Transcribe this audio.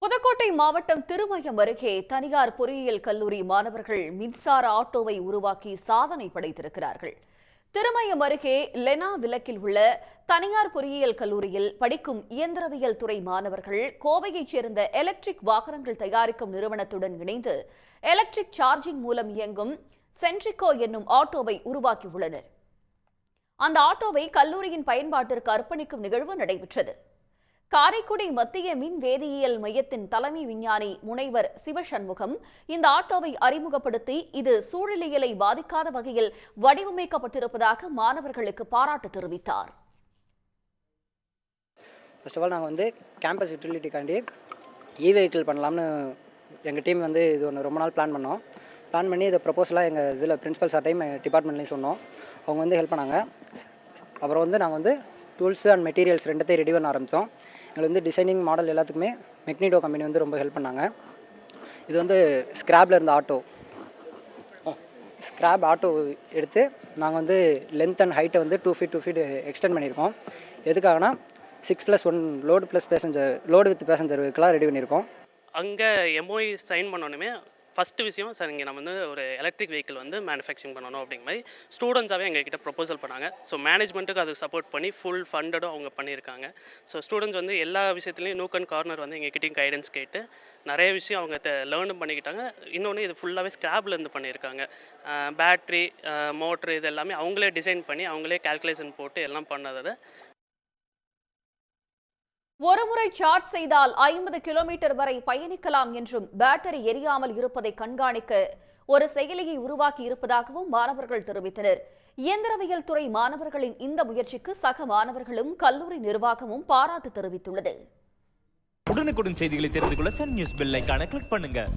புதுக்கோட்டை மாவட்டம் திருமயம் அருகே தனியார் பொறியியல் கல்லூரி மாணவர்கள் மின்சார ஆட்டோவை உருவாக்கி சாதனை படைத்திருக்கிறார்கள். திருமயம் அருகே லெனா விலக்கில் உள்ள தனியார் பொறியியல் கல்லூரியில் படிக்கும் இயந்திரவியல் துறை மாணவர்கள் கோவையைச் சேர்ந்த எலக்ட்ரிக் வாகனங்கள் தயாரிக்கும் நிறுவனத்துடன் இணைந்து எலக்ட்ரிக் சார்ஜிங் மூலம் இயங்கும் சென்ட்ரிகோ என்னும் ஆட்டோவை உருவாக்கியுள்ளனர். அந்த ஆட்டோவை கல்லூரியின் பயன்பாட்டிற்கு அர்ப்பணிக்கும் நிகழ்வு நடைபெற்றது. காரைக்குடி மத்திய மின் வேதியியல் மையத்தின் தலைமை விஞ்ஞானி முனைவர் சிவசண்முகம் இந்த ஆட்டோவை அறிமுகப்படுத்தி இது சூழலியலை பாதிக்காத வகையில் வடிவமைக்கப்பட்டிருப்பதாக மாணவர்களுக்கு பாராட்டு தெரிவித்தார். ஃபர்ஸ்ட் ஆஃப் ஆல் நாங்கள் கேம்பஸ் யூட்டிலிட்டிக்காண்டி வெஹிக்கிள் பண்ணலாம்னு எங்கள் டீம் இது ஒன்று ரொம்ப நாள் பிளான் பண்ணி இதை ப்ரப்போசலாக எங்கள் இதில் பிரின்சிபல் சார்ட்டையும் டிபார்ட்மெண்ட்லேயும் சொன்னோம். அவங்க ஹெல்ப் பண்ணாங்க. அப்புறம் நாங்கள் டூல்ஸு அண்ட் மெட்டீரியல்ஸ் ரெண்டுத்தையும் ரெடி பண்ண ஆரம்பித்தோம். எங்களுக்கு டிசைனிங் மாடல் எல்லாத்துக்குமே மெக்னிடோ கம்பெனி ரொம்ப ஹெல்ப் பண்ணாங்க. இது ஸ்கிராப்பில் இருந்த ஆட்டோ ஸ்கிராப் ஆட்டோ எடுத்து நாங்கள் லென்த் அண்ட் ஹைட்டை 2 ஃபீட் எக்ஸ்டெண்ட் பண்ணியிருக்கோம். எதுக்காகனா 6+1 லோடு வித் பேசஞ்சர் வெஹிக்கிளாக ரெடி பண்ணியிருக்கோம். அங்கே எம்ஓஐ சைன் பண்ணணுமே ஃபஸ்ட்டு விஷயம் சார், இங்கே நம்ம ஒரு எலக்ட்ரிக் வெஹிக்கிள் மேனுஃபேக்சரிங் பண்ணணும் அப்படிங்கிற மாதிரி ஸ்டூடெண்ட்ஸாகவே எங்ககிட்ட ப்ரொபோசல் பண்ணாங்க. ஸோ மேனேஜ்மெண்ட்டுக்கு அதுக்கு சப்போர்ட் பண்ணி ஃபுல் ஃபண்டடும் அவங்க பண்ணியிருக்காங்க. ஸோ ஸ்டூடெண்ட்ஸ் எல்லா விஷயத்துலையும் நூக் அண்ட் கார்னர் எங்ககிட்டையும் கைடன்ஸ் கேட்டு நிறைய விஷயம் அவங்க லேர்னும் பண்ணிக்கிட்டாங்க. இன்னொன்று இது ஃபுல்லாகவே ஸ்கிராப்லேருந்து பண்ணியிருக்காங்க. பேட்ரி, மோட்ரு இது எல்லாமே அவங்களே டிசைன் பண்ணி அவங்களே கால்குலேஷன் போட்டு எல்லாம் பண்ணதை ஒருமுறை சார்ஜ் செய்தால் 50 கிலோமீட்டர் வரை பயணிக்கலாம் என்றும் பேட்டரி எரியாமல் இருப்பதை கண்காணிக்க ஒரு செயலியை உருவாக்கி இருப்பதாகவும் மாணவர்கள் தெரிவித்தனர். இயந்திரவியல் துறை மாணவர்களின் இந்த முயற்சிக்கு சக மாணவர்களும் கல்லூரி நிர்வாகமும் பாராட்டு தெரிவித்துள்ளது. உடனுக்குடன் செய்திகளை தெரிந்து கொள்ள சன் நியூஸ் பெல் ஐகானை கிளிக் பண்ணுங்க.